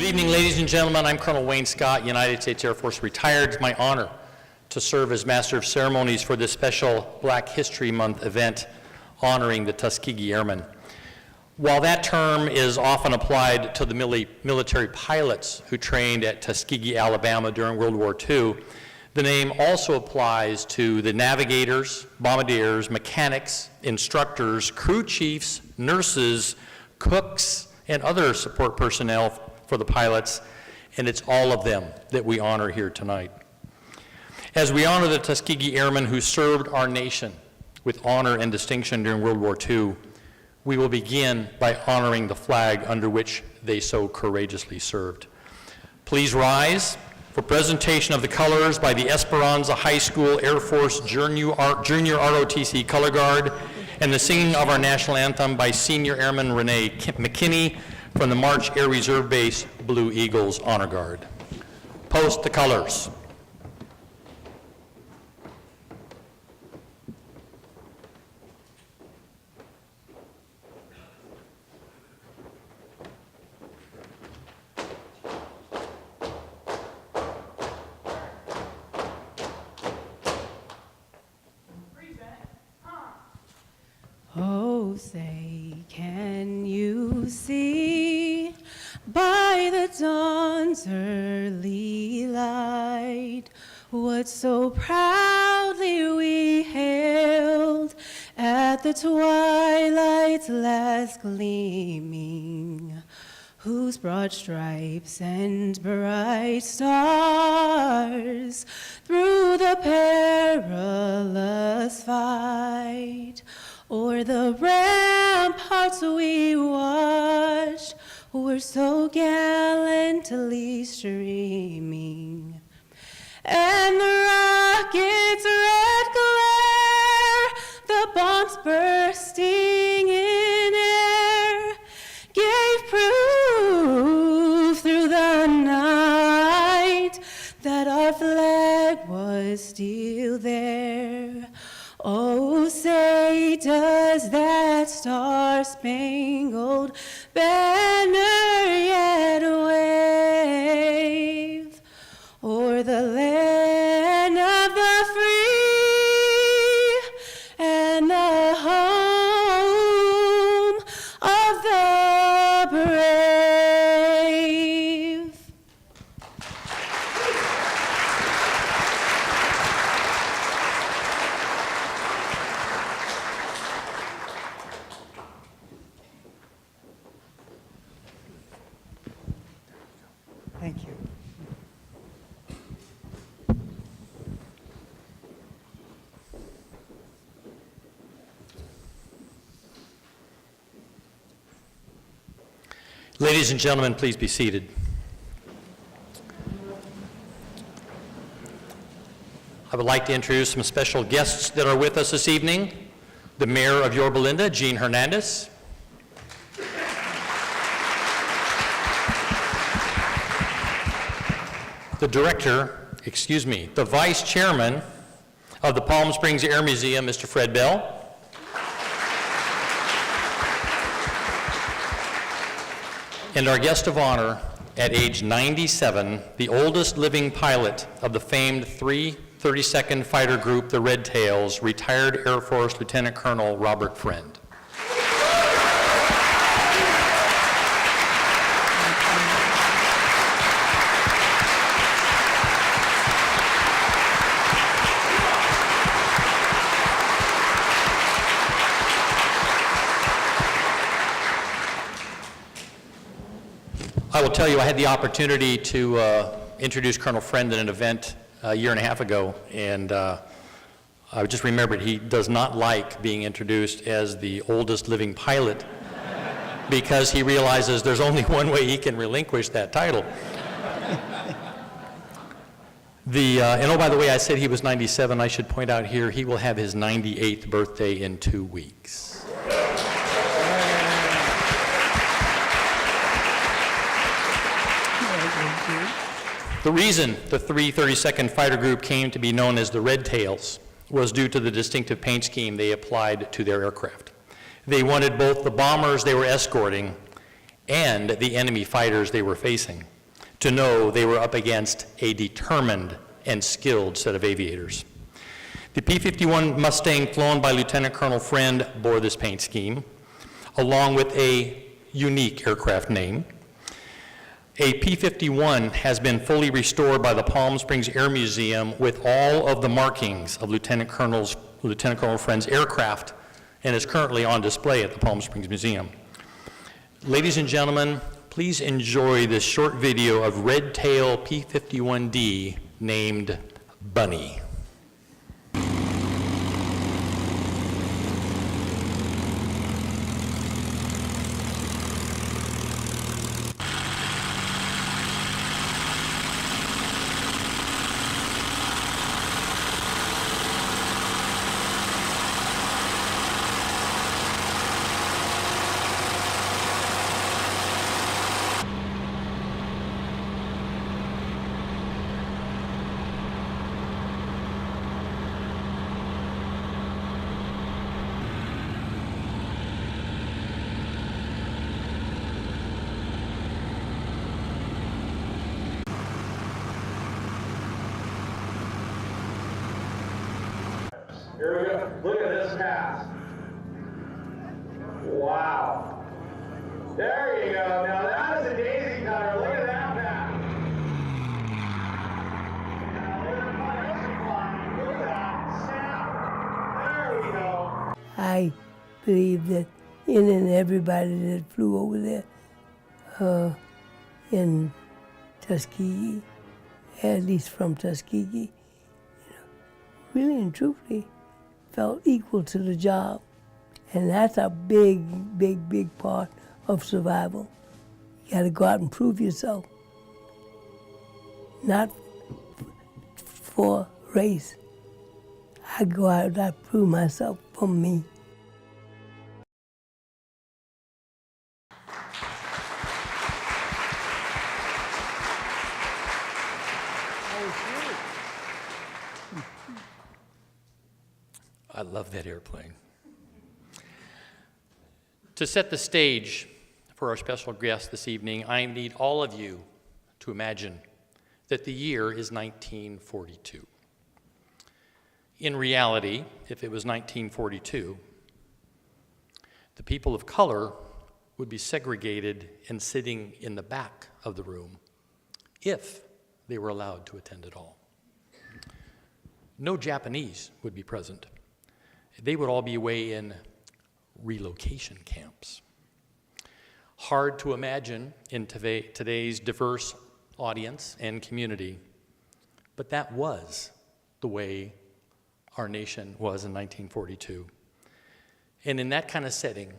evening, ladies and gentlemen. I'm Colonel Wayne Scott, United States Air Force retired. It's my honor to serve as Master of Ceremonies for this special Black History Month event honoring the Tuskegee Airmen. While that term is often applied to the military pilots who trained at Tuskegee, Alabama during World War II, the name also applies to the navigators, bombardiers, mechanics, instructors, crew chiefs, nurses, cooks, and other support personnel for the pilots, and it's all of them that we honor here tonight. As we honor the Tuskegee Airmen who served our nation with honor and distinction during World War II, we will begin by honoring the flag under which they so courageously served. Please rise for presentation of the colors by the Esperanza High School Air Force Junior ROTC Color Guard and the singing of our national anthem by Senior Airman Renee McKinney from the March Air Reserve Base Blue Eagles Honor Guard. Post the colors. Oh, say, can you see by the dawn's early light what so proudly we hailed at the twilight's last gleaming, whose broad stripes and bright stars through the perilous fight o'er the ramparts we watched were so gallantly streaming, and the rocket's red glare, the bombs bursting in air, gave proof through the night that our flag was still there. Oh, say, does that star-spangled banner yet wave o'er the land of the free and the home of the brave? Thank you. Ladies and gentlemen, please be seated. I would like to introduce some special guests that are with us this evening. The Mayor of Yorba Linda, Jean Hernandez. The Vice Chairman of the Palm Springs Air Museum, Mr. Fred Bell. And our guest of honor, at age 97, the oldest living pilot of the famed 332nd Fighter Group, the Red Tails, retired Air Force Lieutenant Colonel Robert Friend. I will tell you, I had the opportunity to introduce Colonel Friend at an event a year and a half ago, and I just remembered he does not like being introduced as the oldest living pilot because he realizes there's only one way he can relinquish that title. And oh, by the way, I said he was 97. I should point out here, he will have his 98th birthday in 2 weeks. The reason the 332nd Fighter Group came to be known as the Red Tails was due to the distinctive paint scheme they applied to their aircraft. They wanted both the bombers they were escorting and the enemy fighters they were facing to know they were up against a determined and skilled set of aviators. The P-51 Mustang flown by Lieutenant Colonel Friend bore this paint scheme, along with a unique aircraft name. A P-51 has been fully restored by the Palm Springs Air Museum with all of the markings of Lieutenant Colonel Friend's aircraft, and is currently on display at the Palm Springs Museum. Ladies and gentlemen, please enjoy this short video of Red Tail P-51D named Bunny. Here we go. Look at this pass. Wow. There you go. Now that is a daisy cutter. Look at that pass. Now look at that. Snap. There we go. I believe that in and everybody that flew over there in Tuskegee, at least from Tuskegee, really and truthfully felt equal to the job. And that's a big, big, big part of survival. You gotta go out and prove yourself. Not for race. I go out and I prove myself for me. I love that airplane. To set the stage for our special guest this evening, I need all of you to imagine that the year is 1942. In reality, if it was 1942, the people of color would be segregated and sitting in the back of the room if they were allowed to attend at all. No Japanese would be present. They would all be away in relocation camps. Hard to imagine in today's diverse audience and community, but that was the way our nation was in 1942. And in that kind of setting,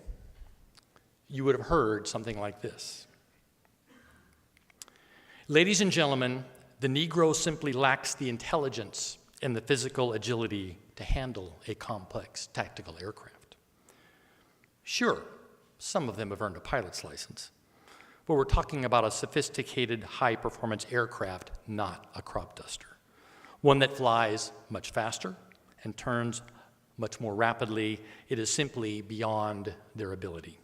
you would have heard something like this. Ladies and gentlemen, the Negro simply lacks the intelligence and the physical agility to handle a complex tactical aircraft. Sure, some of them have earned a pilot's license, but we're talking about a sophisticated high-performance aircraft, not a crop duster. One that flies much faster and turns much more rapidly. It is simply beyond their ability.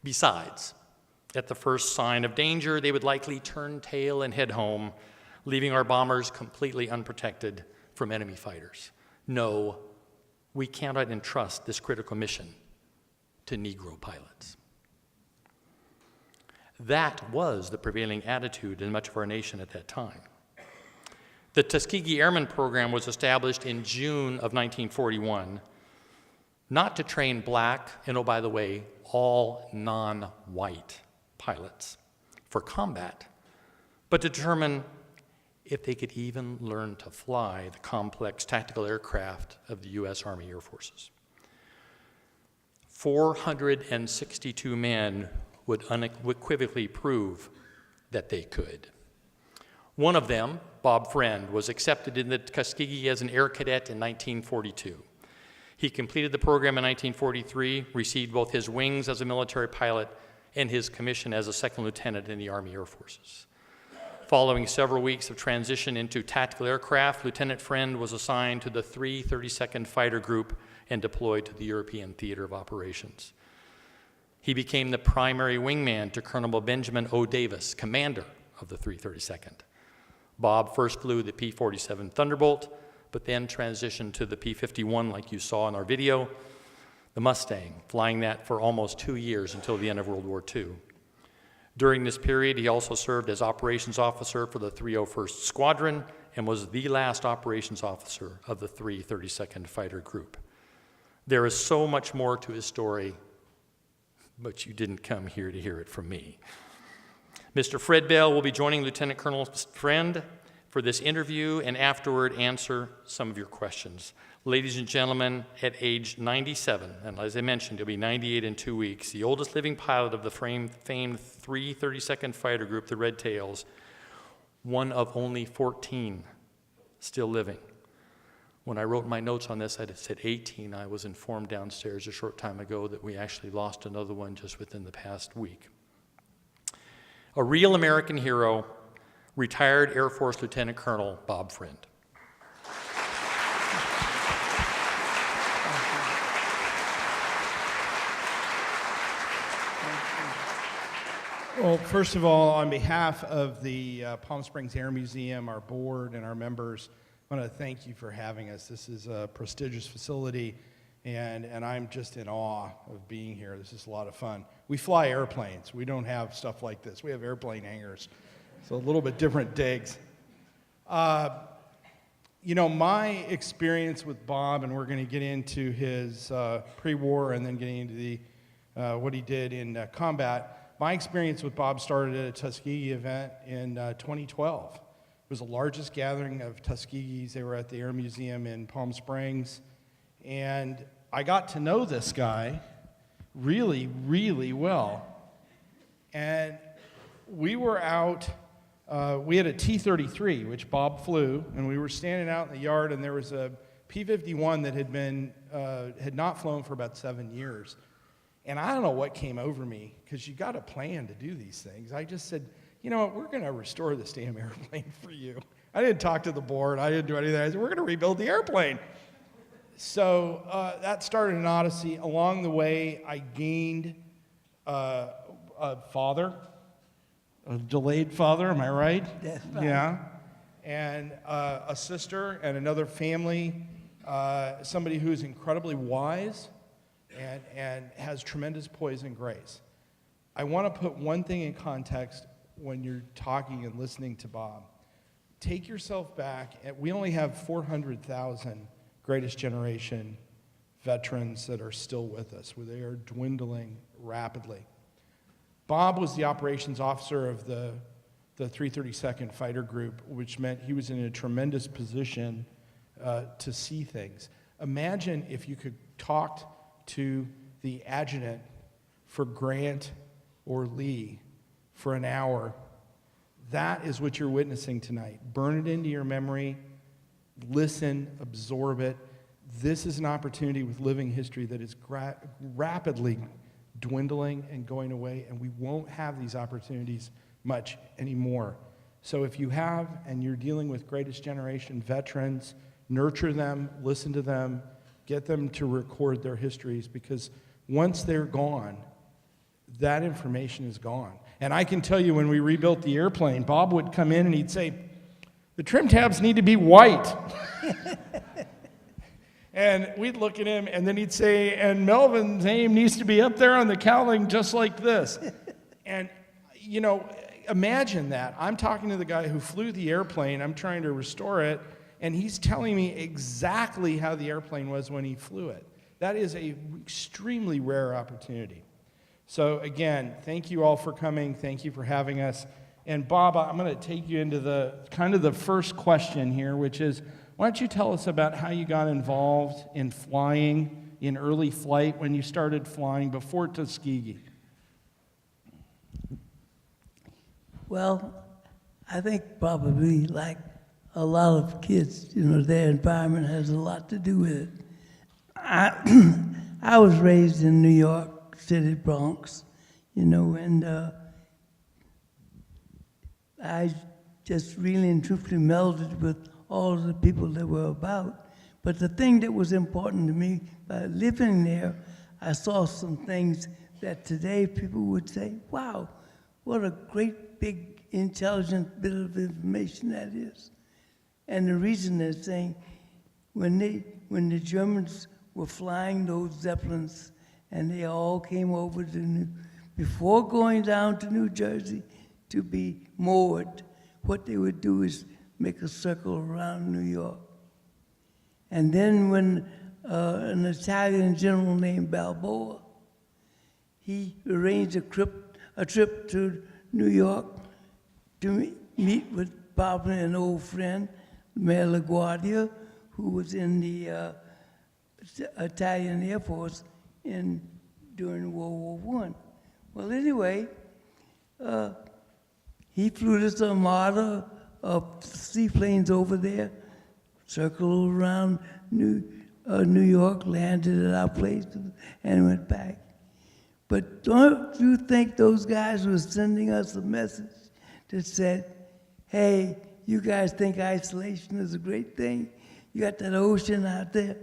Besides, at the first sign of danger, they would likely turn tail and head home, leaving our bombers completely unprotected from enemy fighters. No, we cannot entrust this critical mission to Negro pilots. That was the prevailing attitude in much of our nation at that time. The Tuskegee Airmen program was established in June of 1941, not to train black, and oh, by the way, all non-white pilots for combat, but to determine if they could even learn to fly the complex tactical aircraft of the U.S. Army Air Forces. 462 men would unequivocally prove that they could. One of them, Bob Friend, was accepted in the Tuskegee as an air cadet in 1942. He completed the program in 1943, received both his wings as a military pilot and his commission as a second lieutenant in the Army Air Forces. Following several weeks of transition into tactical aircraft, Lieutenant Friend was assigned to the 332nd Fighter Group and deployed to the European Theater of Operations. He became the primary wingman to Colonel Benjamin O. Davis, commander of the 332nd. Bob first flew the P-47 Thunderbolt, but then transitioned to the P-51 like you saw in our video, the Mustang, flying that for almost 2 years until the end of World War II. During this period, he also served as operations officer for the 301st Squadron and was the last operations officer of the 332nd Fighter Group. There is so much more to his story, but you didn't come here to hear it from me. Mr. Fred Bell will be joining Lieutenant Colonel Friend for this interview and afterward answer some of your questions. Ladies and gentlemen, at age 97, and as I mentioned, he'll be 98 in 2 weeks, the oldest living pilot of the famed 332nd Fighter Group, the Red Tails, one of only 14 still living. When I wrote my notes on this, I said 18. I was informed downstairs a short time ago that we actually lost another one just within the past week. A real American hero, retired Air Force Lieutenant Colonel Bob Friend. Well, first of all, on behalf of the Palm Springs Air Museum, our board, and our members, I want to thank you for having us. This is a prestigious facility, and I'm just in awe of being here. This is a lot of fun. We fly airplanes. We don't have stuff like this. We have airplane hangars. So a little bit different digs. You know, my experience with Bob, and we're going to get into his pre-war and then getting into the what he did in combat. My experience with Bob started at a Tuskegee event in 2012. It was the largest gathering of Tuskegees. They were at the Air Museum in Palm Springs. And I got to know this guy really, really well. And we were out, we had a T-33, which Bob flew, and we were standing out in the yard, and there was a P-51 that had not flown for about 7 years. And I don't know what came over me, because you got to plan to do these things. I just said, you know what, we're going to restore this damn airplane for you. I didn't talk to the board. I didn't do anything. I said, we're going to rebuild the airplane. So that started an odyssey. Along the way, I gained a father, a delayed father, am I right? That's right. Yeah. And a sister and another family, somebody who is incredibly wise and has tremendous poise and grace. I want to put one thing in context when you're talking and listening to Bob. Take yourself back. We only have 400,000 Greatest Generation veterans that are still with us, where they are dwindling rapidly. Bob was the operations officer of the 332nd Fighter Group, which meant he was in a tremendous position to see things. Imagine if you could talk to the adjutant for Grant or Lee for an hour. That is what you're witnessing tonight. Burn it into your memory, listen, absorb it. This is an opportunity with living history that is rapidly dwindling and going away, and we won't have these opportunities much anymore. So if you have, and you're dealing with Greatest Generation veterans, nurture them, listen to them, get them to record their histories, because once they're gone, that information is gone. And I can tell you, when we rebuilt the airplane, Bob would come in and he'd say, the trim tabs need to be white. And we'd look at him, and then he'd say, and Melvin's name needs to be up there on the cowling just like this. And, you know, imagine that. I'm talking to the guy who flew the airplane. I'm trying to restore it. And he's telling me exactly how the airplane was when he flew it. That is an extremely rare opportunity. So again, thank you all for coming. Thank you for having us. And Bob, I'm going to take you into the first question here, which is, why don't you tell us about how you got involved in flying, in early flight, when you started flying before Tuskegee? Well, I think probably like a lot of kids, you know, their environment has a lot to do with it. I was raised in New York City, Bronx, you know, and I just really and truthfully melded with all of the people that were about. But the thing that was important to me, by living there, I saw some things that today people would say, wow, what a great big intelligent bit of information that is. And the reason they're saying, when the Germans were flying those Zeppelins, and they all came over to before going down to New Jersey to be moored, what they would do is make a circle around New York. And then when an Italian general named Balboa, he arranged a trip to New York to meet with probably an old friend, Mayor LaGuardia, who was in the Italian Air Force during World War I. Well, anyway, he flew this armada of seaplanes over there, circled around New York, landed at our place, and went back. But don't you think those guys were sending us a message that said, hey, you guys think isolation is a great thing? You got that ocean out there.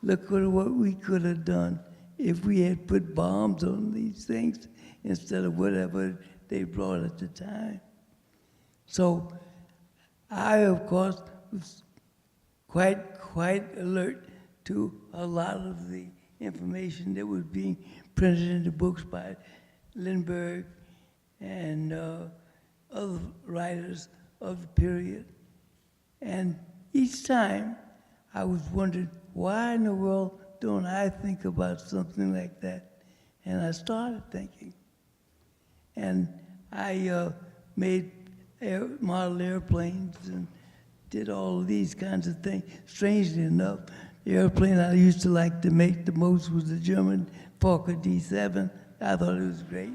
Look at what we could have done if we had put bombs on these things instead of whatever they brought at the time. So I, of course, was quite alert to a lot of the information that was being printed in the books by Lindbergh and other writers of the period. And each time I was wondering, why in the world don't I think about something like that? And I started thinking. And I made model airplanes and did all of these kinds of things. Strangely enough, the airplane I used to like to make the most was the German Fokker D7. I thought it was great.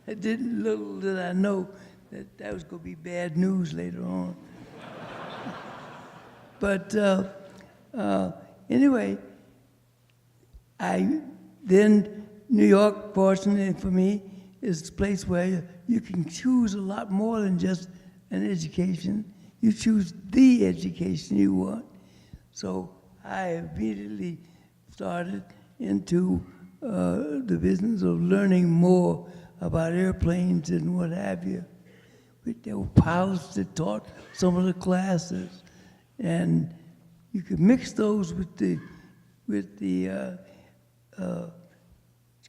Little did I know that was going to be bad news later on. But anyway, then New York, fortunately for me, is a place where you can choose a lot more than just an education. You choose the education you want. So I immediately started into the business of learning more about airplanes and what have you. There were pilots that taught some of the classes, and you could mix those with the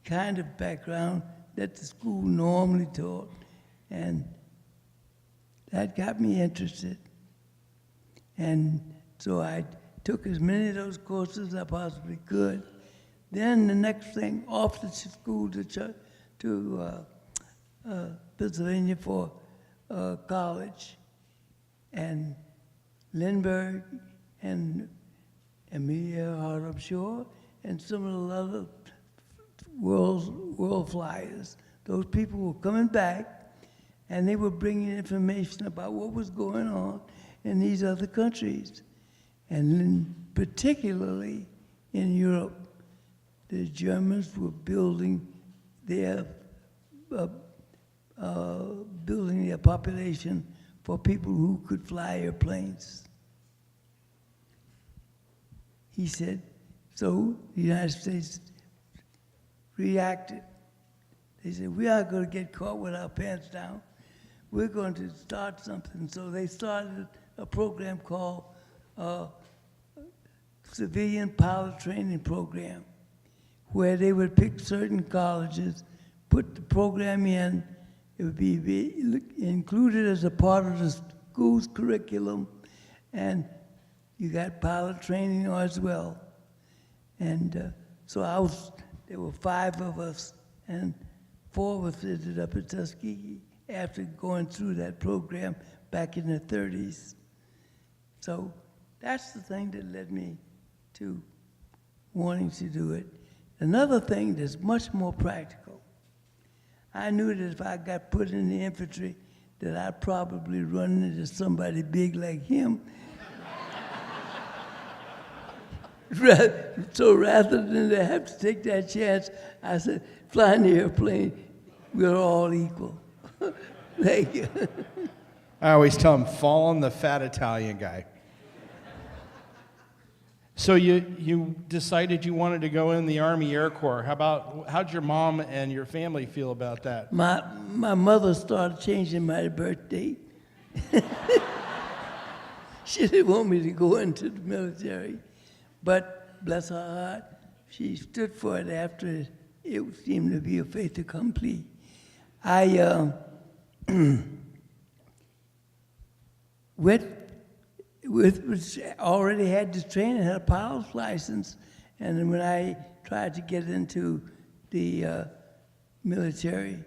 kind of background that the school normally taught, and that got me interested. And so I took as many of those courses as I possibly could. Then the next thing, off to school to Pennsylvania for college. And Lindbergh and Amelia Earhart, I'm sure, and some of the other world flyers, those people were coming back, and they were bringing information about what was going on in these other countries. And particularly in Europe, the Germans were building their population for people who could fly airplanes. He said, so the United States reacted. They said, we aren't going to get caught with our pants down. We're going to start something. So they started a program called Civilian Pilot Training Program, where they would pick certain colleges, put the program in. It would be included as a part of the school's curriculum, and you got pilot training as well. And so there were 5 of us, and 4 of us ended up at Tuskegee after going through that program back in the 30s. So that's the thing that led me to wanting to do it. Another thing that's much more practical, I knew that if I got put in the infantry, that I'd probably run into somebody big like him. So rather than to have to take that chance, I said, flying the airplane, we're all equal. Thank you. I always tell him, fall on the fat Italian guy. So you decided you wanted to go in the Army Air Corps. How'd your mom and your family feel about that? My mother started changing my birth date. She didn't want me to go into the military, but bless her heart, she stood for it after it seemed to be a fait accompli. I already had this training, had a pilot's license, and then when I tried to get into the military,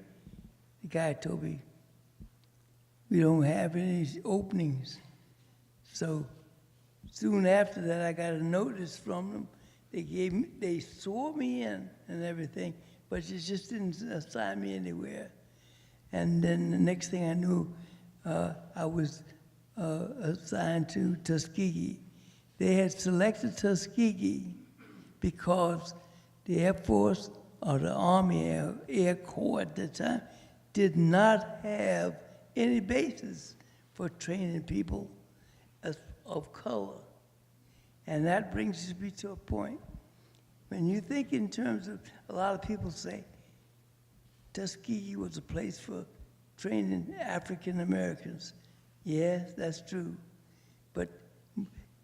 the guy told me, we don't have any openings. So soon after that, I got a notice from them. They swore me in and everything, but they just didn't assign me anywhere. And then the next thing I knew, I was assigned to Tuskegee. They had selected Tuskegee because the Air Force or the Army Air Corps at the time did not have any basis for training people of color. And that brings me to a point. When you think in terms of, a lot of people say, Tuskegee was a place for training African Americans. Yes, that's true. But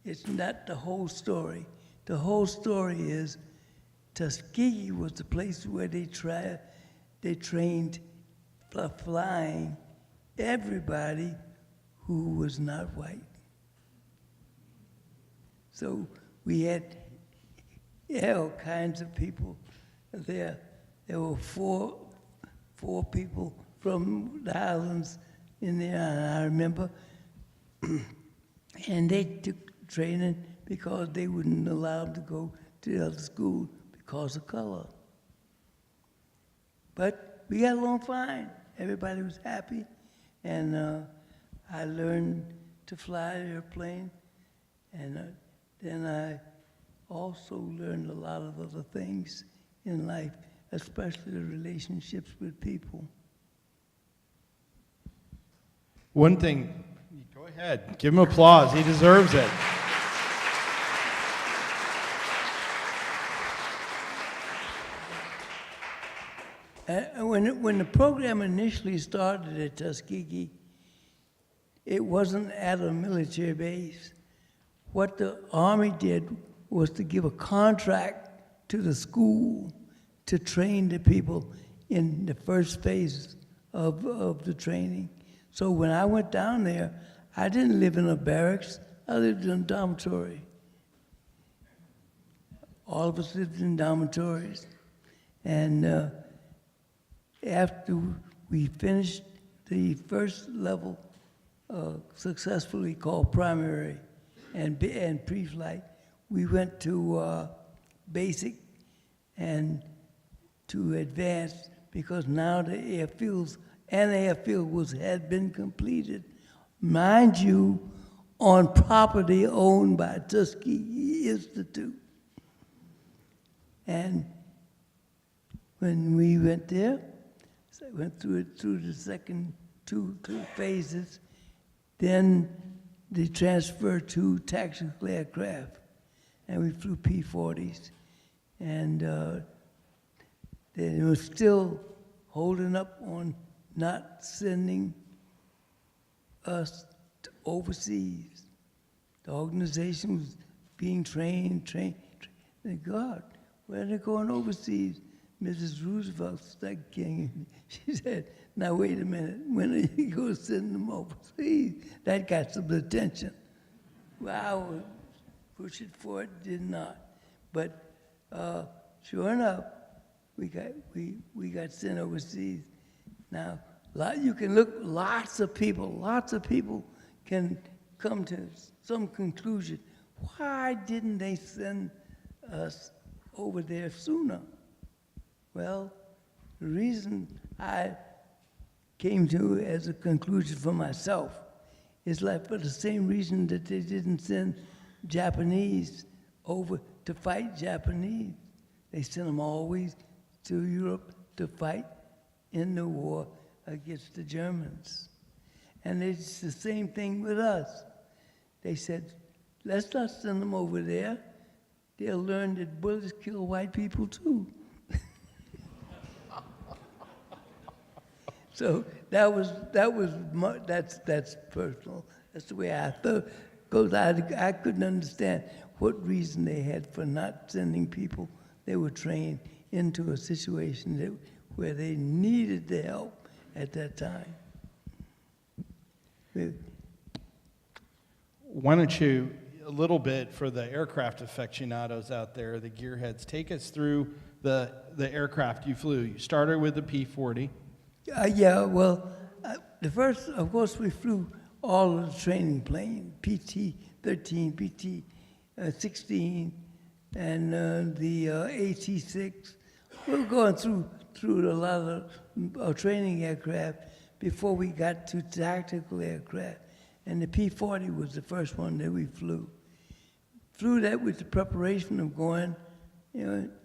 it's not the whole story. The whole story is Tuskegee was the place where they trained flying everybody who was not white. So we had all kinds of people there. There were four people from the islands in there, and I remember, and they took training because they wouldn't allow them to go to the other school because of color. But we got along fine. Everybody was happy, and I learned to fly an airplane, and then I also learned a lot of other things in life, especially the relationships with people. One thing, go ahead, give him applause, he deserves it. When the program initially started at Tuskegee, it wasn't at a military base. What the Army did was to give a contract to the school to train the people in the first phase of the training. So when I went down there, I didn't live in a barracks, I lived in a dormitory. All of us lived in dormitories. And after we finished the first level successfully, called primary and pre-flight, we went to basic and to advanced, because now the airfields and the airfield had been completed, mind you, on property owned by Tuskegee Institute. And when we went there, so I went through the second two phases, then they transferred to tactical aircraft, and we flew P-40s. And they were still holding up on not sending us to overseas. The organization was being trained. Thank God, where are they going overseas? Mrs. Roosevelt started getting, she said, now wait a minute, when are you going to send them overseas? That got some attention. Well, I was pushing for it, did not. But sure enough, we got sent overseas. Now, you can look, lots of people can come to some conclusion. Why didn't they send us over there sooner? Well, the reason I came to as a conclusion for myself is like for the same reason that they didn't send Japanese over to fight Japanese. They sent them always to Europe to fight in the war against the Germans. And it's the same thing with us. They said, let's not send them over there. they'll learn that bullets kill white people too. So that's personal. That's the way I thought, because I couldn't understand what reason they had for not sending people they were trained into a situation where they needed the help at that time. Why don't you, a little bit for the aircraft aficionados out there, the gearheads, take us through the aircraft you flew. You started with the P-40. Yeah, well, the first, of course, we flew all of the training planes, PT-13, PT-16, and the AT-6. We were going through a lot of training aircraft before we got to tactical aircraft. And the P-40 was the first one that we flew. Flew that with the preparation of going,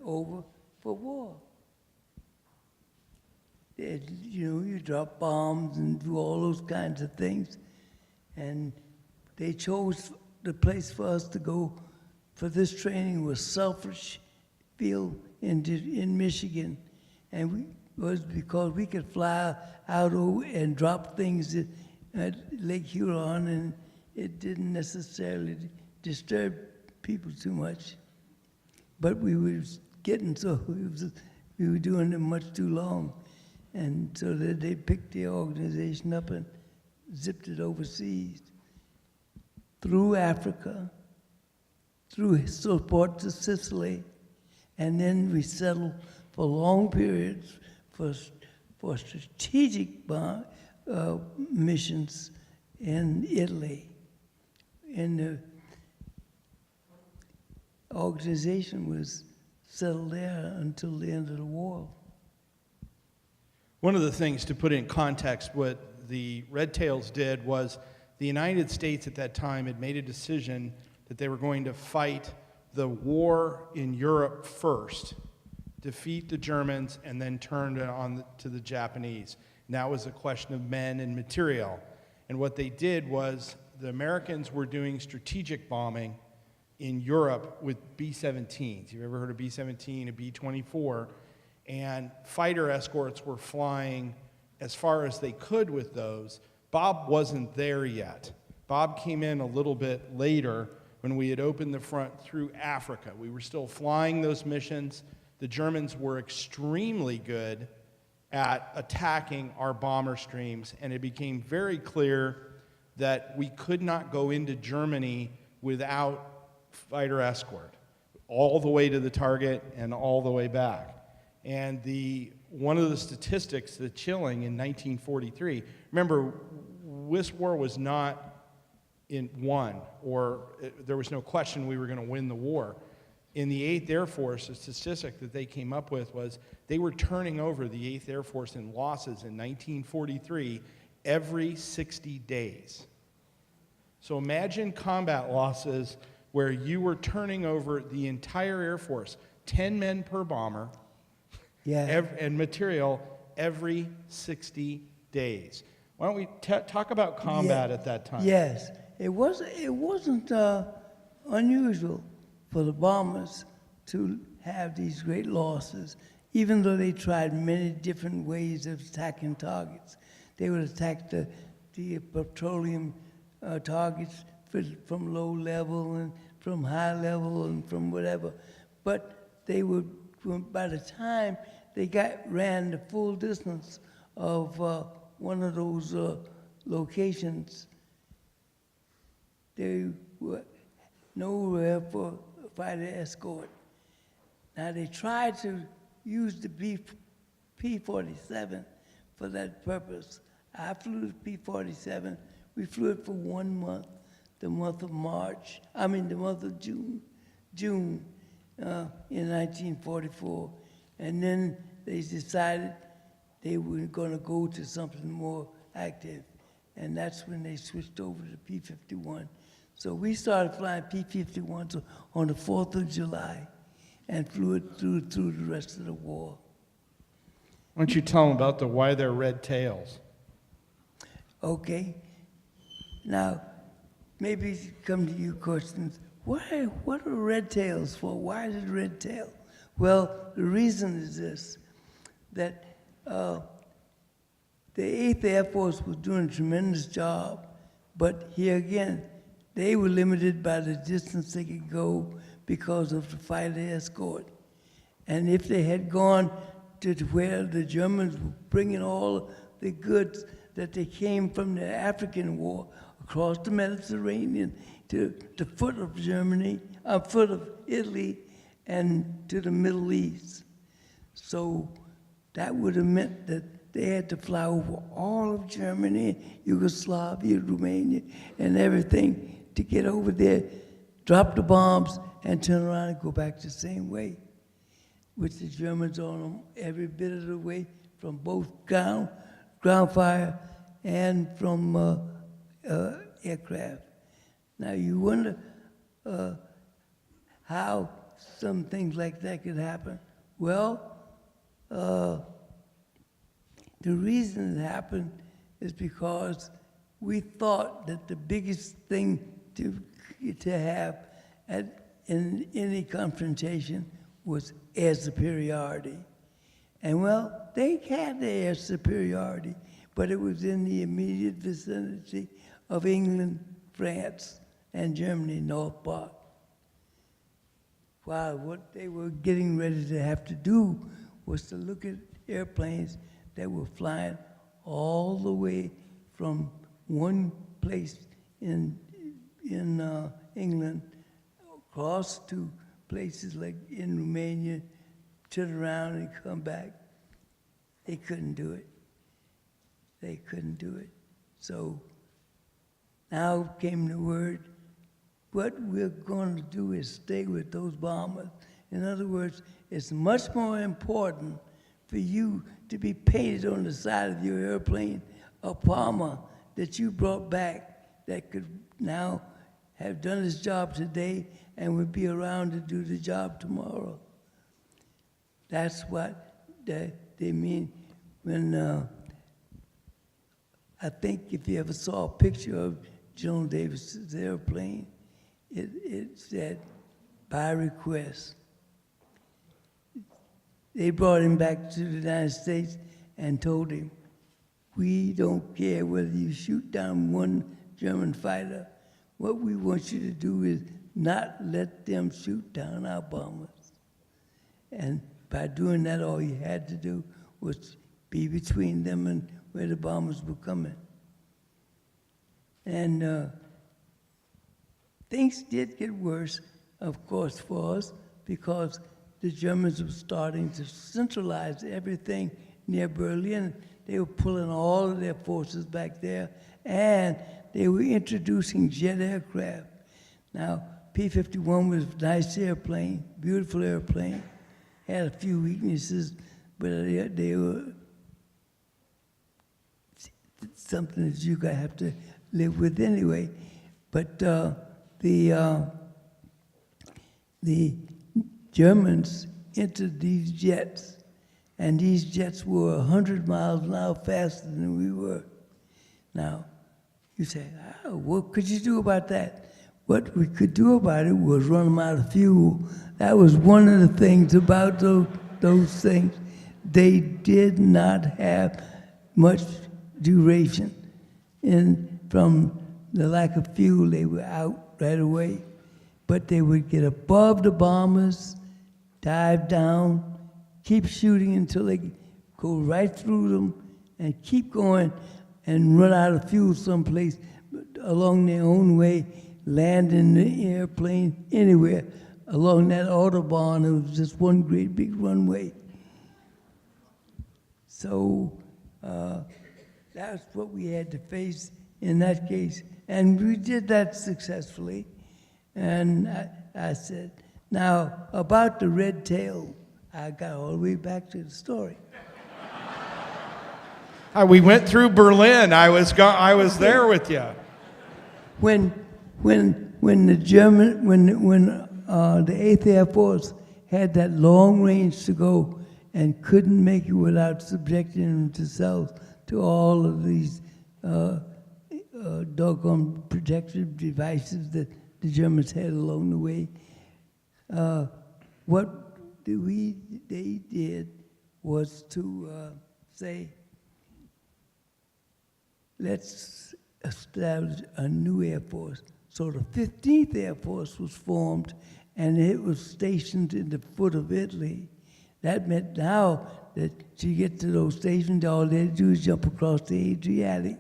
over for war. You drop bombs and do all those kinds of things. And they chose the place for us to go for this training was Selfridge Field in Michigan. And it was because we could fly out and drop things at Lake Huron, and it didn't necessarily disturb people too much. But we were getting we were doing it much too long. And so that they picked the organization up and zipped it overseas, through Africa, through support to Sicily, and then we settled for long periods for strategic missions in Italy. And the organization was settled there until the end of the war. One of the things, to put in context, what the Red Tails did was the United States at that time had made a decision that they were going to fight the war in Europe first, defeat the Germans, and then turn it on to the Japanese. And that was a question of men and material. And what they did was the Americans were doing strategic bombing in Europe with B-17s. You've ever heard of B-17, a B-24? And fighter escorts were flying as far as they could with those. Bob wasn't there yet. Bob came in a little bit later when we had opened the front through Africa. We were still flying those missions. The Germans were extremely good at attacking our bomber streams, and it became very clear that we could not go into Germany without fighter escort, all the way to the target and all the way back. And one of the statistics that's chilling in 1943, remember, this war was not won, or there was no question we were going to win the war. In the 8th Air Force, the statistic that they came up with was they were turning over the 8th Air Force in losses in 1943 every 60 days. So imagine combat losses where you were turning over the entire Air Force, 10 men per bomber, and material every 60 days. Why don't we talk about combat at that time? Yes, it wasn't unusual for the bombers to have these great losses, even though they tried many different ways of attacking targets. They would attack the petroleum targets from low level and from high level and from whatever. But they would, by the time they ran the full distance of one of those locations, they were nowhere for fighter escort. Now they tried to use the P-47 for that purpose. I flew the P-47. We flew it for 1 month, the month of June in 1944. And then they decided they were going to go to something more active. And that's when they switched over to P-51. So we started flying P-51s on the 4th of July and flew it through the rest of the war. Why don't you tell them about why they're red tails? Okay. Now, maybe come to you questions. why, what are red tails for? Why is it red tail? Well, the reason is this, that the 8th Air Force was doing a tremendous job, but here again, they were limited by the distance they could go because of the fighter escort. And if they had gone to where the Germans were bringing all the goods that they came from the African War across the Mediterranean to the foot of Germany, foot of Italy, and to the Middle East. So that would have meant that they had to fly over all of Germany, Yugoslavia, Romania, and everything to get over there, drop the bombs, and turn around and go back the same way, with the Germans on them every bit of the way from both ground fire and from aircraft. Now you wonder how some things like that could happen. Well, the reason it happened is because we thought that the biggest thing to have in any confrontation was air superiority. And well, they had the air superiority, but it was in the immediate vicinity of England, France, and Germany, North Part. While what they were getting ready to have to do was to look at airplanes that were flying all the way from one place in England across to places like in Romania, turn around and come back. They couldn't do it. They couldn't do it. So now came the word, what we're going to do is stay with those bombers. In other words, it's much more important for you to be painted on the side of your airplane a bomber that you brought back that could now have done his job today and would be around to do the job tomorrow. That's what they mean when, I think if you ever saw a picture of General Davis's airplane, it said, by request. They brought him back to the United States and told him, we don't care whether you shoot down one German fighter. What we want you to do is not let them shoot down our bombers. And by doing that, all you had to do was be between them and where the bombers were coming. And things did get worse, of course, for us, because the Germans were starting to centralize everything near Berlin. They were pulling all of their forces back there, and they were introducing jet aircraft. Now, P-51 was a nice airplane, beautiful airplane, had a few weaknesses, but they were something that you have to live with anyway. But the Germans entered these jets, and these jets were 100 miles an hour faster than we were. Now, you say, oh, what could you do about that? What we could do about it was run them out of fuel. That was one of the things about those things. They did not have much duration. And from the lack of fuel, they were out right away. But they would get above the bombers, dive down, keep shooting until they go right through them, and keep going and run out of fuel someplace along their own way, land in the airplane anywhere along that Autobahn. It was just one great big runway. So that's what we had to face in that case. And we did that successfully. And I said, now about the red tail, I got all the way back to the story. We went through Berlin. I was there with you. When the German, when the 8th Air Force had that long range to go and couldn't make it without subjecting themselves to all of these doggone protective devices that the Germans had along the way. What they did was to say, let's establish a new Air Force. So the 15th Air Force was formed, and it was stationed in the foot of Italy. That meant now that to get to those stations, all they had to do is jump across the Adriatic.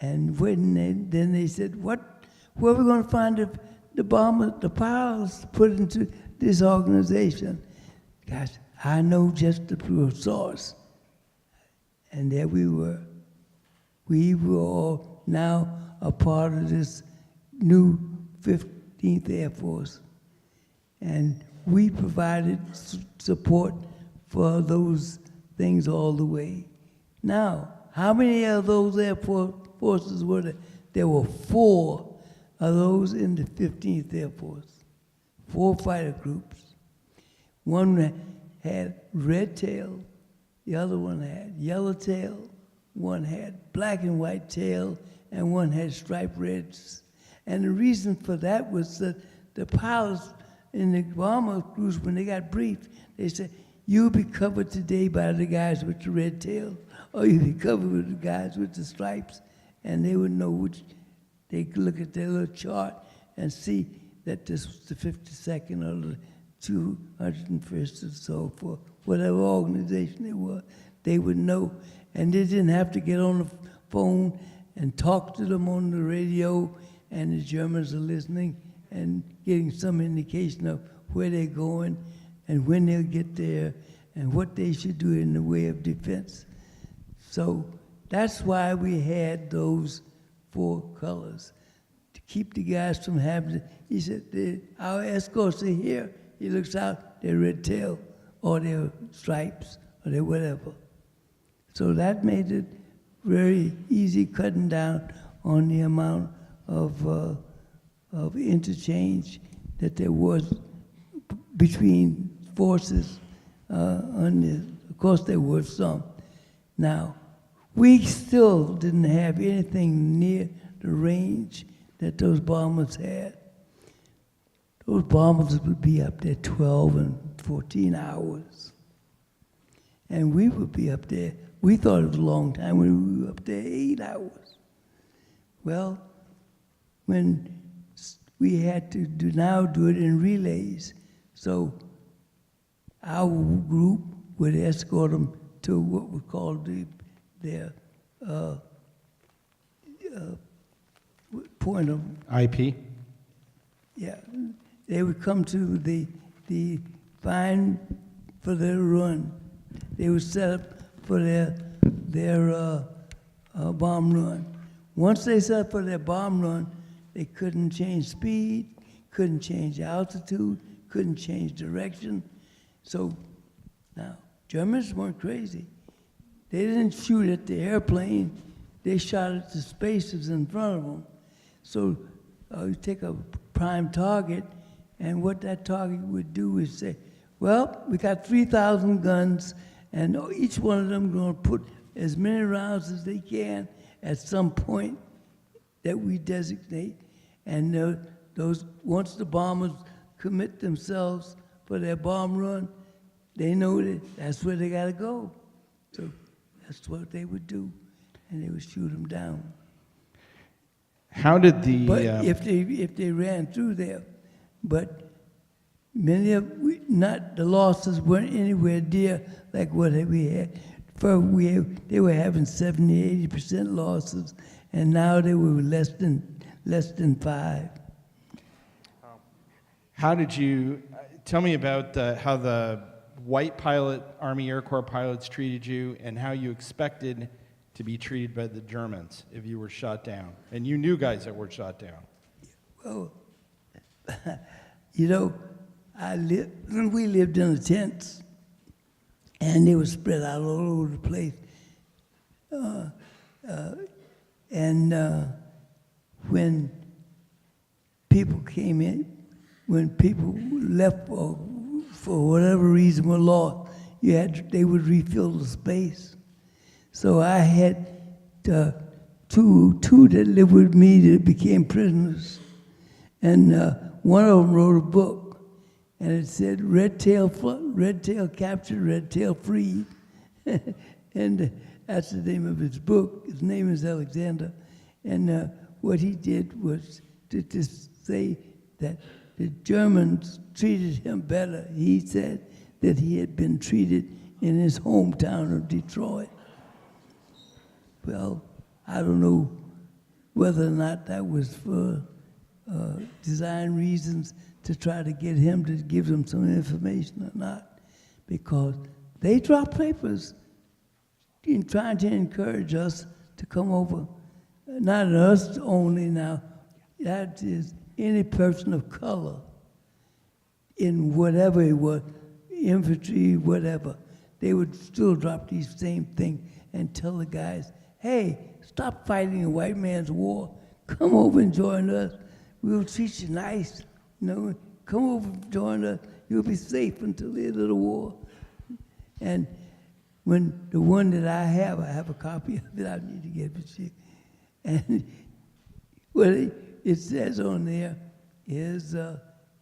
And then they said, where are we going to find the bombers, the pilots to put into this organization? Gosh, I know just the pure source. And there we were. We were all now a part of this new 15th Air Force. And we provided support for those things all the way. Now, how many of those Air Forces were there? There were 4 of those in the 15th Air Force, 4 fighter groups. One had red tail, the other one had yellow tail, one had black and white tail, and one had striped reds. And the reason for that was that the pilots in the bomber crews, when they got briefed, they said, you'll be covered today by the guys with the red tail, or you'll be covered with the guys with the stripes. And they would know which, they could look at their little chart and see that this was the 52nd or the 201st or so, for whatever organization it was. They would know, and they didn't have to get on the phone and talk to them on the radio, and the Germans are listening and getting some indication of where they're going and when they'll get there and what they should do in the way of defense. So that's why we had those 4 colors, to keep the guys from having to, he said, our escorts are here. He looks out, they're red tail, or they're stripes, or they're whatever. So that made it very easy cutting down on the amount of interchange that there was between forces. Of course, there were some. Now, we still didn't have anything near the range that those bombers had. Those bombers would be up there 12 and 14 hours. And we would be up there, we thought it was a long time when we were up there 8 hours. Well, when we had to do it in relays, so our group would escort them to what we called their point of IP? Yeah, they would come to the fine for their run. They would set up for their bomb run. Once they set up for their bomb run, they couldn't change speed, couldn't change altitude, couldn't change direction. So now, Germans weren't crazy. They didn't shoot at the airplane, they shot at the spaces in front of them. So you take a prime target, and what that target would do is say, well, we got 3,000 guns, and each one of them is going to put as many rounds as they can at some point that we designate. And once the bombers commit themselves for their bomb run, they know that that's where they got to go. So that's what they would do, and they would shoot them down. How did the... But if they ran through there, but many of the losses weren't anywhere near like what we had. They were having 70-80% losses, and now they were less than 5. How did you tell me about how the white Army Air Corps pilots treated you, and how you expected to be treated by the Germans if you were shot down, and you knew guys that were shot down? Well, we lived in the tents, and they were spread out all over the place. When people came in, when people left or for whatever reason were lost, they would refill the space. So I had two that lived with me that became prisoners, And one of them wrote a book, and it said, Red Tail Captured, Red Tail Freed. And that's the name of his book. His name is Alexander. And what he did was to say that the Germans treated him better. He said that he had been treated in his hometown of Detroit. Well, I don't know whether or not that was for design reasons to try to get him to give them some information or not, because they dropped papers in trying to encourage us to come over. Not us only now, that is any person of color in whatever it was, infantry, whatever. They would still drop these same things and tell the guys, hey, stop fighting the white man's war. Come over and join us. We'll treat you nice. You know, come over and join us. You'll be safe until the end of the war. And when the one that I have a copy of it, I need to get it to you. And what it says on there is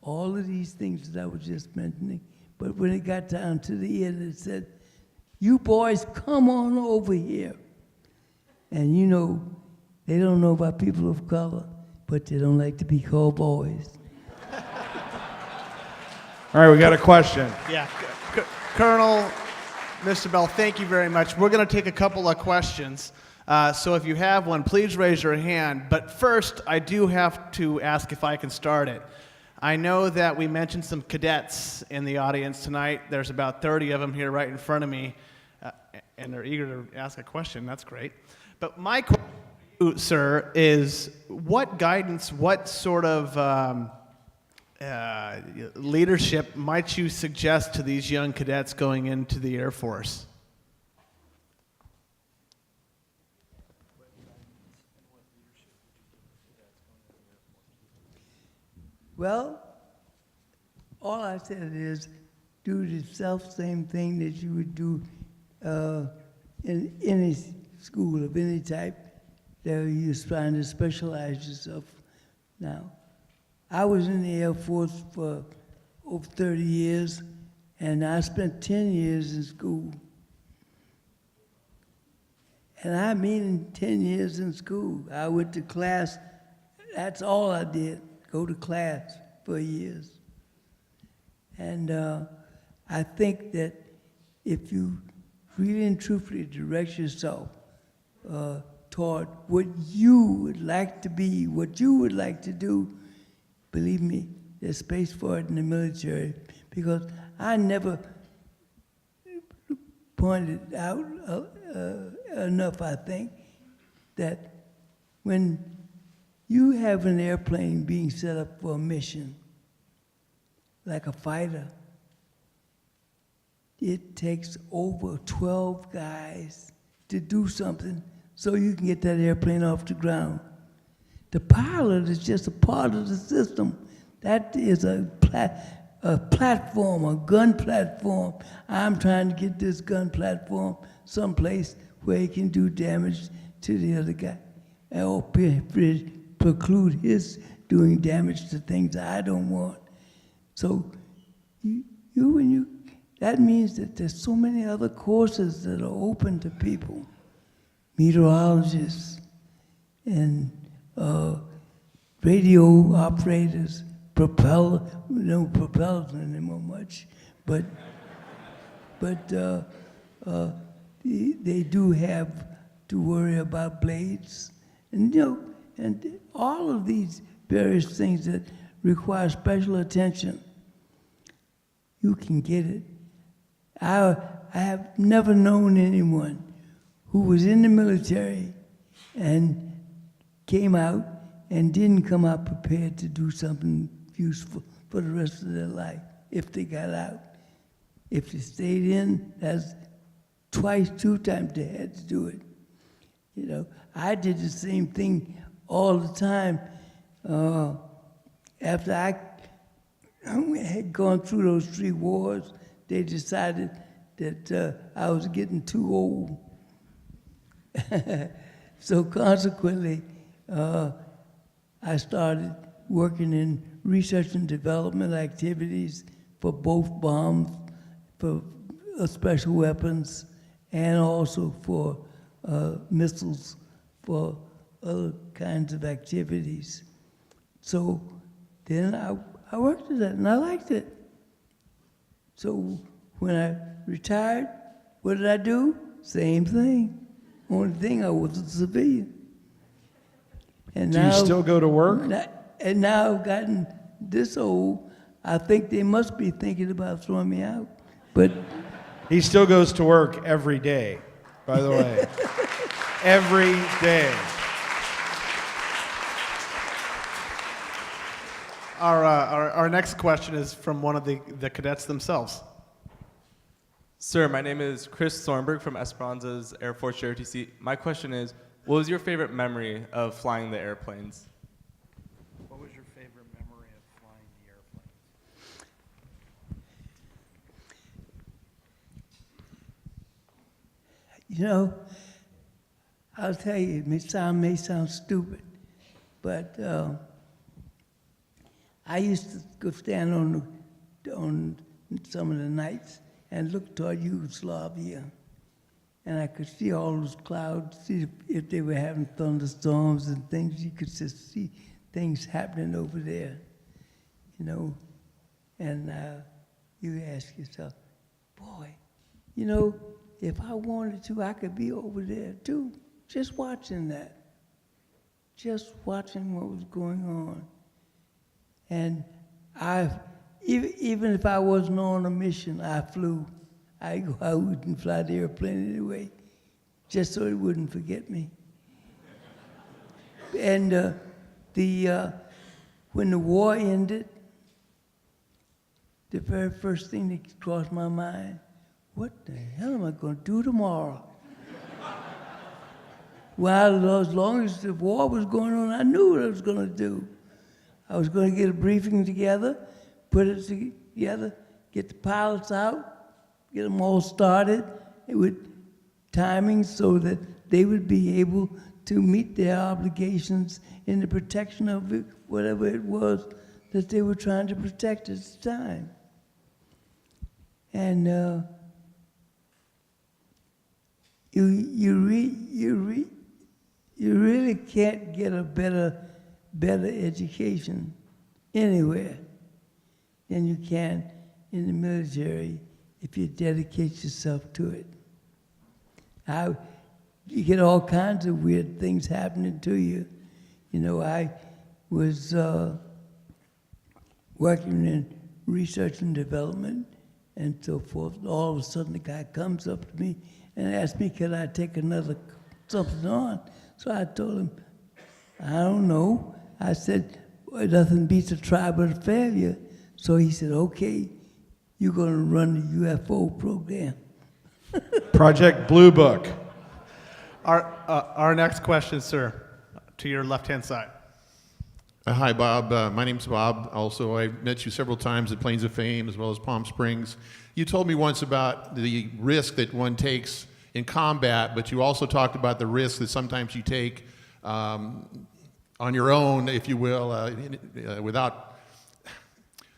all of these things that I was just mentioning. But when it got down to the end, it said, you boys, come on over here. And you know, they don't know about people of color, but they don't like to be called boys. All right, we got a question. Yeah, Colonel, Mr. Bell, thank you very much. We're going to take a couple of questions. So if you have one, please raise your hand. But first, I do have to ask if I can start it. I know that we mentioned some cadets in the audience tonight. There's about 30 of them here right in front of me, and they're eager to ask a question. That's great. But my question to you, sir, is what guidance, what sort of leadership might you suggest to these young cadets going into the Air Force? Well, all I said is do the same thing that you would do in any school of any type that you're trying to specialize yourself. Now, I was in the Air Force for over 30 years, and I spent 10 years in school. And I mean 10 years in school. I went to class, that's all I did, go to class for years. And I think that if you really and truthfully direct yourself toward what you would like to be, what you would like to do, believe me, there's space for it in the military. Because I never pointed out enough, I think, that when you have an airplane being set up for a mission, like a fighter, it takes over 12 guys to do something so you can get that airplane off the ground. The pilot is just a part of the system. That is a platform, a gun platform. I'm trying to get this gun platform someplace where it can do damage to the other guy, or preclude his doing damage to things I don't want. So that means that there's so many other courses that are open to people, meteorologists and radio operators, propellers anymore much, but they do have to worry about blades, and and all of these various things that require special attention. You can get it. I have never known anyone who was in the military and came out and didn't come out prepared to do something useful for the rest of their life if they got out. If they stayed in, that's two times they had to do it. I did the same thing all the time. After I had gone through those 3 wars, they decided that I was getting too old. So consequently, I started working in research and development activities for both bombs, for special weapons, and also for missiles, for other kinds of activities. So then I worked at that, and I liked it. So when I retired, what did I do? Same thing. Only thing, I was a civilian. And Do you still go to work? And now I've gotten this old, I think they must be thinking about throwing me out. But He still goes to work every day, by the way. Every day. Our next question is from one of the cadets themselves. Sir, my name is Chris Thornburg from Esperanza's Air Force JRTC. My question is, what was your favorite memory of flying the airplanes? What was your favorite memory of flying the airplanes? you know, I'll tell you, it may sound stupid, but I used to go stand on some of the nights and look toward Yugoslavia, and I could see all those clouds, see if they were having thunderstorms and things. You could just see things happening over there, you know. And you ask yourself, boy, you know, if I wanted to, I could be over there too, just watching that, just watching what was going on. And even if I wasn't on a mission, I flew. I wouldn't fly the airplane anyway, just so it wouldn't forget me. And when the war ended, the very first thing that crossed my mind, what the hell am I going to do tomorrow? Well, as long as the war was going on, I knew what I was going to do. I was going to get a briefing together, put it together, get the pilots out, get them all started with timing so that they would be able to meet their obligations in the protection of it, whatever it was that they were trying to protect at the time. And you really can't get a better education anywhere than you can in the military if you dedicate yourself to it. You get all kinds of weird things happening to you. You know, I was working in research and development and so forth. All of a sudden, the guy comes up to me and asked me, could I take something on? So I told him, I don't know. I said, well, nothing beats a try but a failure. So he said, okay, you're going to run the UFO program. Project Blue Book. Our next question, sir, to your left-hand side. Hi, Bob. My name's Bob. Also, I've met you several times at Plains of Fame as well as Palm Springs. You told me once about the risk that one takes in combat, but you also talked about the risk that sometimes you take on your own, if you will, without.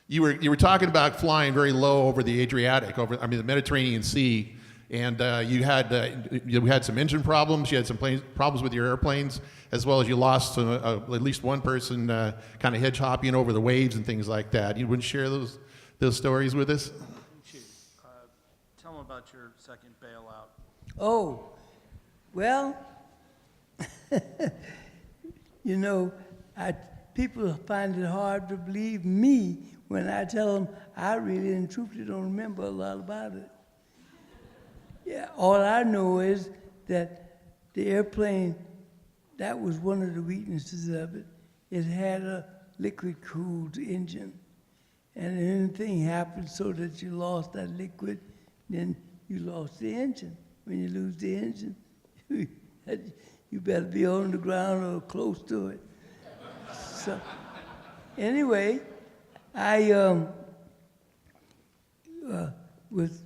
You were talking about flying very low over the Adriatic, the Mediterranean Sea, and you had some engine problems. You had some problems with your airplanes, as well as you lost at least one person kind of hedge hopping over the waves and things like that. You wouldn't share those stories with us? Tell them about your second bailout. Oh, well, you know, people find it hard to believe me when I tell them I really and truthfully don't remember a lot about it. Yeah, all I know is that the airplane, that was one of the weaknesses of it. It had a liquid-cooled engine. And if anything happened so that you lost that liquid, then you lost the engine. When you lose the engine, you better be on the ground or close to it. So, anyway, I was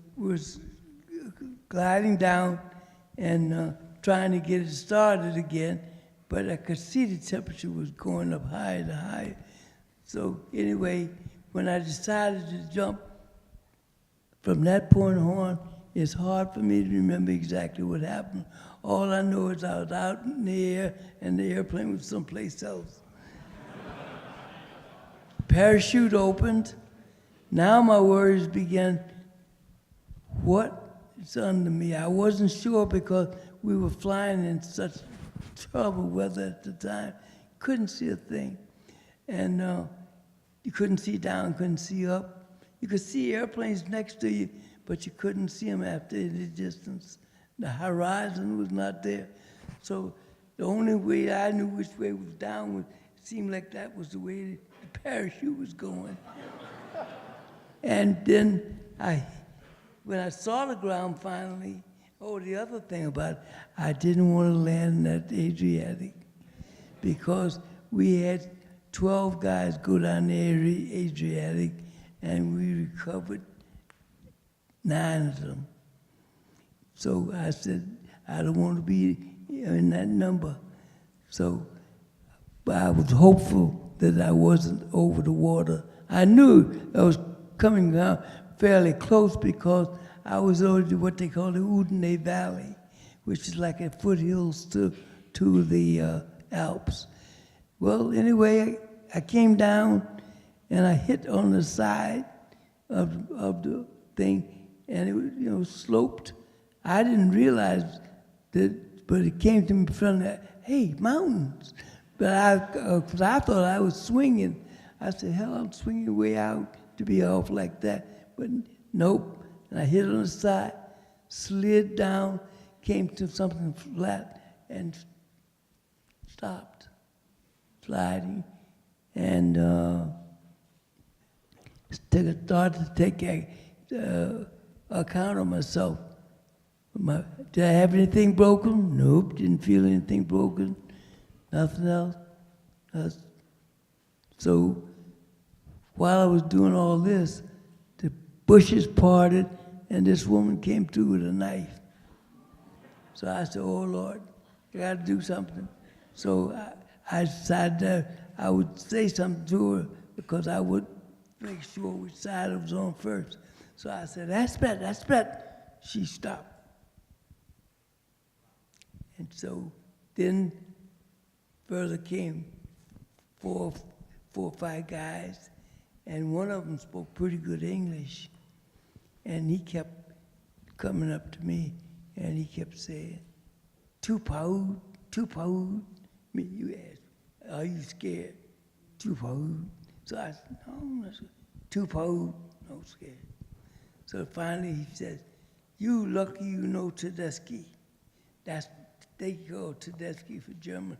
gliding down and trying to get it started again, but I could see the temperature was going up higher and higher. So anyway, when I decided to jump, from that point on, it's hard for me to remember exactly what happened. All I know is I was out in the air and the airplane was someplace else. Parachute opened. Now my worries began. What is under me? I wasn't sure because we were flying in such trouble weather at the time. Couldn't see a thing. And you couldn't see down, couldn't see up. You could see airplanes next to you, but you couldn't see them after the distance. The horizon was not there. So the only way I knew which way was down was, it seemed like that was the way the parachute was going. And then when I saw the ground finally, the other thing about it, I didn't want to land at Adriatic because we had 12 guys go down the Adriatic and we recovered 9 of them. So I said, I don't want to be in that number. So, but I was hopeful that I wasn't over the water. I knew I was coming down fairly close because I was over what they call the Udine Valley, which is like a foothills to the Alps. Well, anyway, I came down and I hit on the side of the thing, and it was, sloped. I didn't realize that, but it came to me from that, hey, mountains. But cause I thought I was swinging. I said, hell, I'm swinging way out to be off like that. But nope. And I hit on the side, slid down, came to something flat, and stopped sliding. And started to take account of myself. Did I have anything broken? Nope, didn't feel anything broken. Nothing else. So while I was doing all this, the bushes parted and this woman came through with a knife. So I said, oh Lord, I gotta do something. So I decided that I would say something to her because I would make sure which side I was on first. So I said, that's better. She stopped. And so then further came four or five guys, and one of them spoke pretty good English. And he kept coming up to me, and he kept saying, Tupaud. Me, you asked, are you scared? Tupaud. So I said, no, I'm not scared. Tupaud, no scared. So finally he says, you lucky you know Tuskegee. They go Tuskegee for German.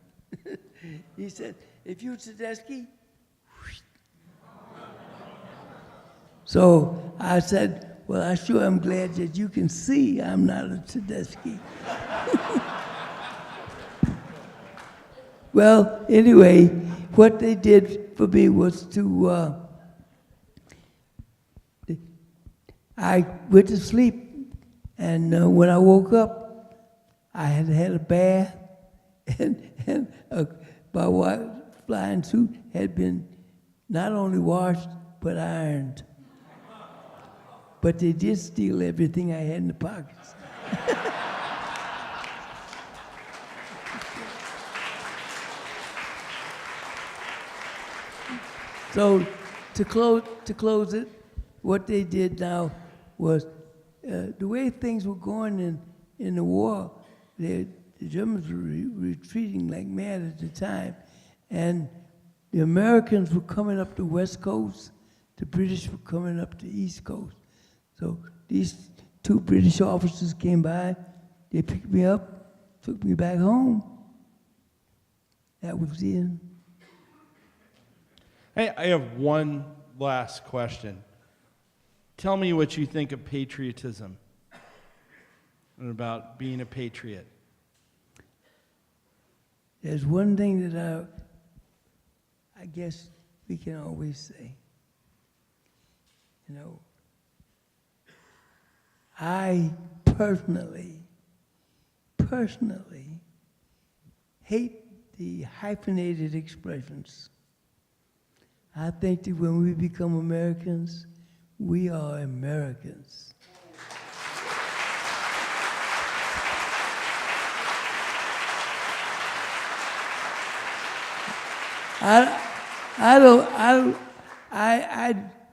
He said, if you Tuskegee, so I said, well, I sure am glad that you can see I'm not a Tuskegee. Well, anyway, what they did for me was to, I went to sleep, and when I woke up, I had had a bath, and my wife's flying suit had been not only washed, but ironed. But they did steal everything I had in the pockets. So to close it, what they did now was the way things were going in the war, the Germans were retreating like mad at the time, and the Americans were coming up the West Coast, the British were coming up the East Coast. So these 2 British officers came by, they picked me up, took me back home. That was the end. Hey, I have one last question. Tell me what you think of patriotism and about being a patriot. There's one thing that I guess we can always say. I personally hate the hyphenated expressions. I think that when we become Americans, we are Americans. I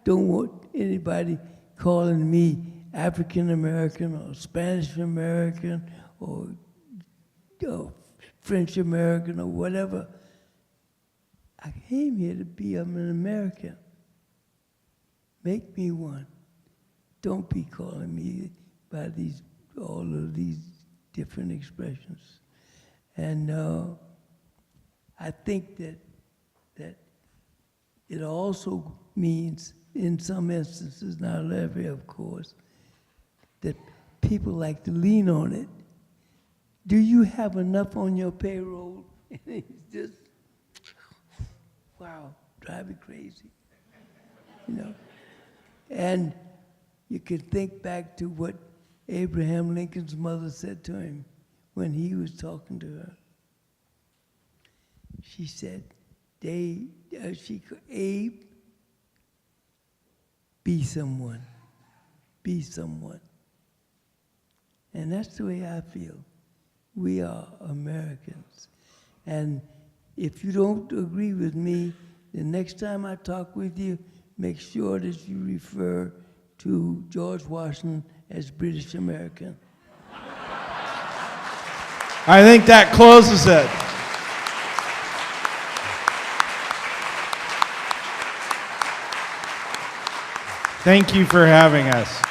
don't want anybody calling me African American or Spanish American or French American or whatever. I came here to be an American. Make me one. Don't be calling me by all of these different expressions. And I think that it also means, in some instances, not every, of course, that people like to lean on it. Do you have enough on your payroll? And it's just, wow, drive me crazy, you know. And you can think back to what Abraham Lincoln's mother said to him when he was talking to her. She said, Abe, be someone. Be someone. And that's the way I feel. We are Americans. And if you don't agree with me, the next time I talk with you, make sure that you refer to George Washington as British American. I think that closes it. Thank you for having us.